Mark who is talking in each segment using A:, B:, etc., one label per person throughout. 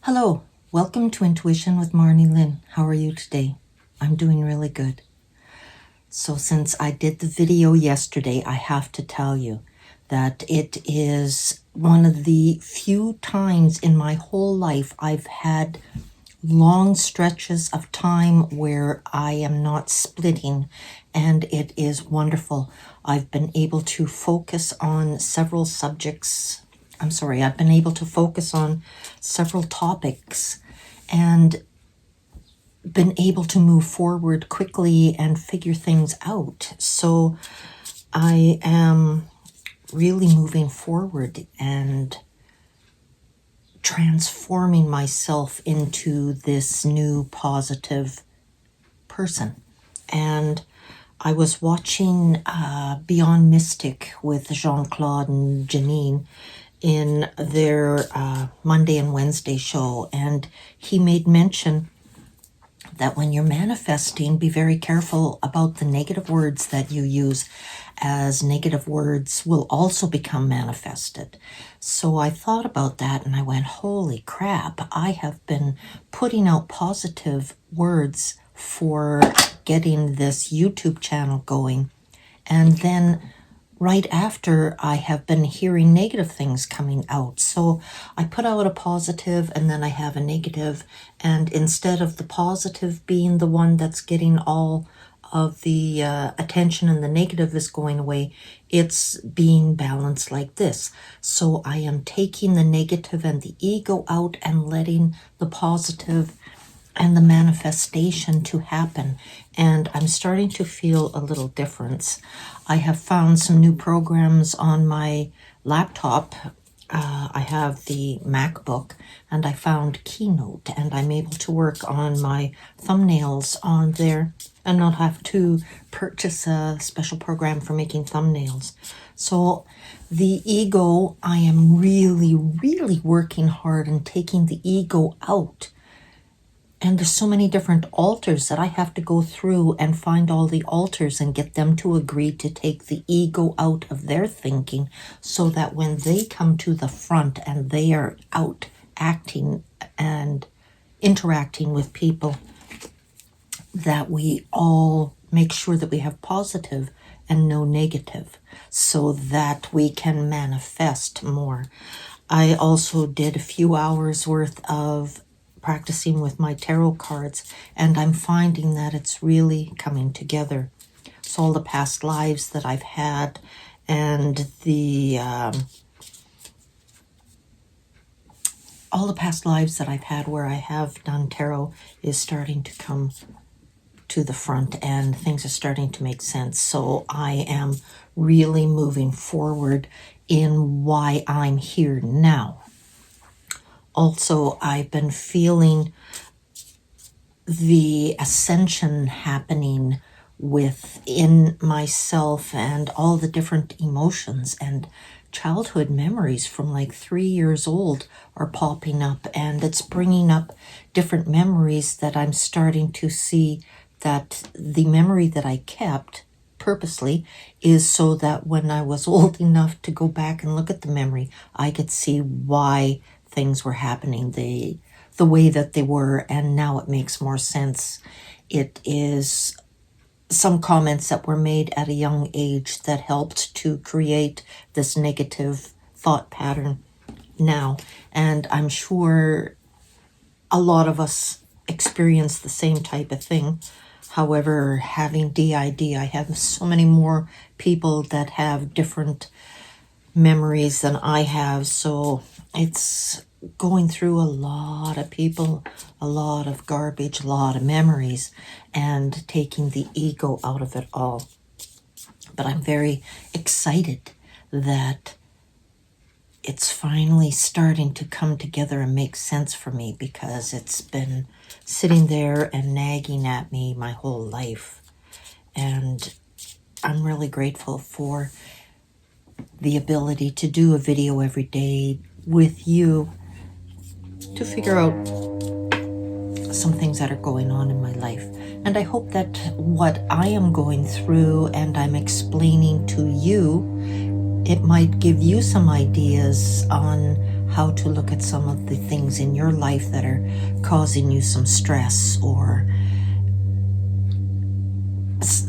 A: Hello, welcome to Intuition with Marnie Lynn. How are you today? I'm doing really good. So since I did the video yesterday, I have to tell you that it is one of the few times in my whole life I've had long stretches of time where I am not splitting, and it is wonderful. I've been able to focus on several subjects. I've been able to focus on several topics and been able to move forward quickly and figure things out. So I am really moving forward and transforming myself into this new positive person. And I was watching Beyond Mystic with Jean-Claude and Janine in their Monday and Wednesday show, and he made mention that when you're manifesting, be very careful about the negative words that you use, as negative words will also become manifested. So I thought about that and I went, holy crap, I have been putting out positive words for getting this YouTube channel going. And then right after, I have been hearing negative things coming out. So I put out a positive and then I have a negative. And instead of the positive being the one that's getting all of the attention and the negative is going away, it's being balanced like this. So I am taking the negative and the ego out and letting the positive and the manifestation to happen. And I'm starting to feel a little difference. I have found some new programs on my laptop. I have the MacBook, and I found Keynote, and I'm able to work on my thumbnails on there and not have to purchase a special program for making thumbnails. So the ego, I am really, really working hard and taking the ego out. And there's so many different altars that I have to go through and find all the altars and get them to agree to take the ego out of their thinking, so that when they come to the front and they are out acting and interacting with people, that we all make sure that we have positive and no negative, so that we can manifest more. I also did a few hours worth of practicing with my tarot cards, and I'm finding that it's really coming together. So all the past lives that I've had and all the past lives that I've had where I have done tarot is starting to come to the front, and things are starting to make sense. So I am really moving forward in why I'm here now. Also, I've been feeling the ascension happening within myself, and all the different emotions and childhood memories from like 3 years old are popping up, and it's bringing up different memories that I'm starting to see that the memory that I kept purposely is so that when I was old enough to go back and look at the memory, I could see why things were happening the way that they were, and now it makes more sense. It is some comments that were made at a young age that helped to create this negative thought pattern now, and I'm sure a lot of us experience the same type of thing. However, having DID, I have so many more people that have different memories than I have, so it's going through a lot of people, a lot of garbage, a lot of memories, and taking the ego out of it all. But I'm very excited that it's finally starting to come together and make sense for me, because it's been sitting there and nagging at me my whole life. And I'm really grateful for the ability to do a video every day with you to figure out some things that are going on in my life. And I hope that what I am going through and I'm explaining to you, it might give you some ideas on how to look at some of the things in your life that are causing you some stress, or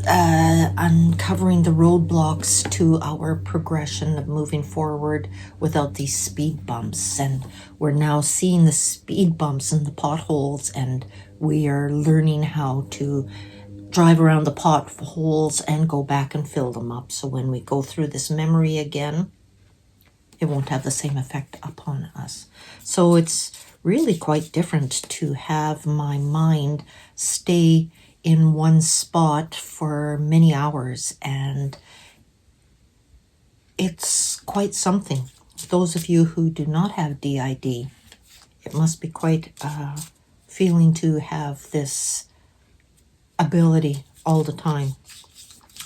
A: uncovering the roadblocks to our progression of moving forward without these speed bumps. And we're now seeing the speed bumps and the potholes, and we are learning how to drive around the potholes and go back and fill them up. So when we go through this memory again, it won't have the same effect upon us. So it's really quite different to have my mind stay in one spot for many hours, and it's quite something. Those of you who do not have DID, it must be quite a feeling to have this ability all the time,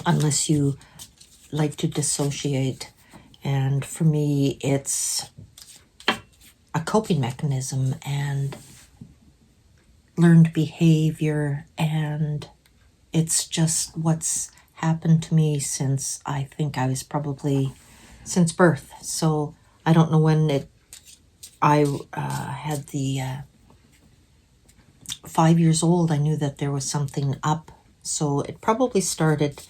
A: unless you like to dissociate. And for me, it's a coping mechanism and learned behavior, and it's just what's happened to me since I think I was probably since birth. So I don't know when I had the 5 years old. I knew that there was something up, so it probably started.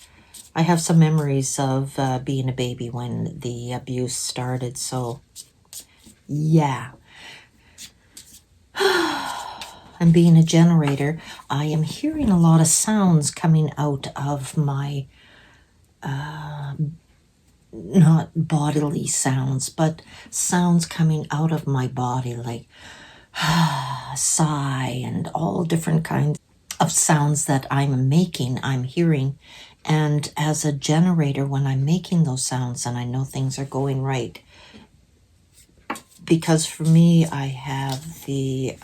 A: I have some memories of being a baby when the abuse started. So yeah. And being a generator, I am hearing a lot of sounds coming out of my, not bodily sounds, but sounds coming out of my body, like sigh and all different kinds of sounds that I'm making, I'm hearing. And as a generator, when I'm making those sounds and I know things are going right, because for me, I have the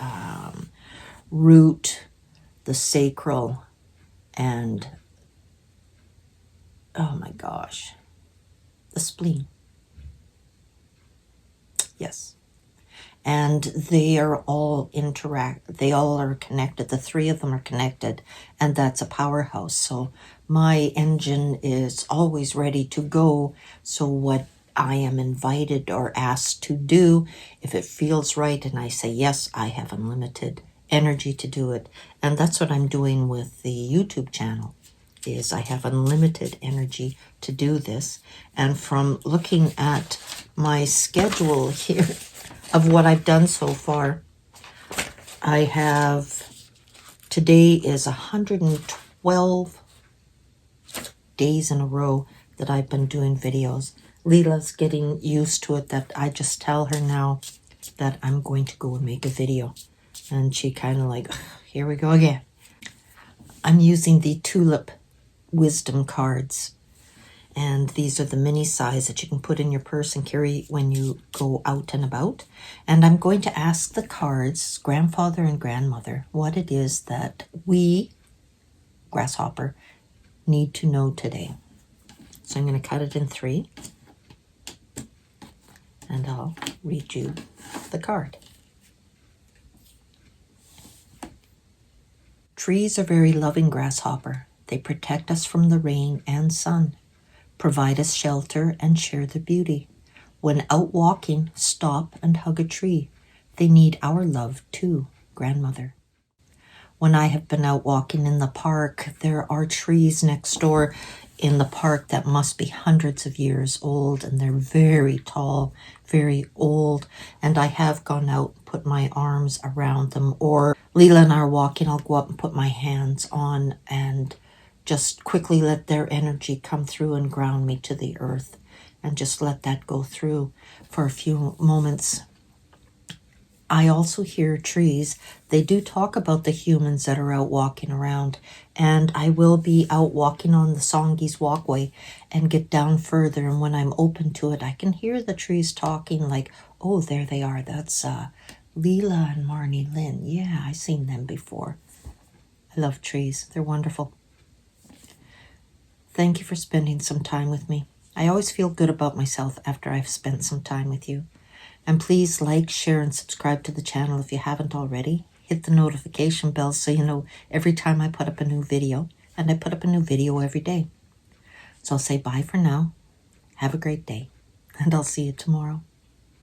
A: root, the sacral, and oh my gosh, the spleen. Yes. And they are all they all are connected. The three of them are connected, and that's a powerhouse. So my engine is always ready to go. So what I am invited or asked to do, if it feels right and I say yes, I have unlimited energy to do it. And that's what I'm doing with the YouTube channel, is I have unlimited energy to do this. And from looking at my schedule here of what I've done so far, I have, today is 112 days in a row that I've been doing videos. Leela's getting used to it, that I just tell her now that I'm going to go and make a video. And she kind of like, here we go again. I'm using the Tulip Wisdom cards. And these are the mini size that you can put in your purse and carry when you go out and about. And I'm going to ask the cards, grandfather and grandmother, what it is that we, grasshopper, need to know today. So I'm going to cut it in 3. And I'll read you the card. Trees are very loving, grasshopper. They protect us from the rain and sun, provide us shelter and share the beauty. When out walking, stop and hug a tree. They need our love too, grandmother. When I have been out walking in the park, there are trees next door in the park that must be hundreds of years old, and they're very tall, very old. And I have gone out and put my arms around them, or Leela and I are walking, I'll go up and put my hands on and just quickly let their energy come through and ground me to the earth, and just let that go through for a few moments. I also hear trees. They do talk about the humans that are out walking around, and I will be out walking on the Songhees walkway and get down further, and when I'm open to it, I can hear the trees talking like, oh, there they are. That's Leela and Marnie Lynn. Yeah, I've seen them before. I love trees. They're wonderful. Thank you for spending some time with me. I always feel good about myself after I've spent some time with you. And please like, share, and subscribe to the channel if you haven't already. Hit the notification bell so you know every time I put up a new video. And I put up a new video every day. So I'll say bye for now. Have a great day. And I'll see you tomorrow.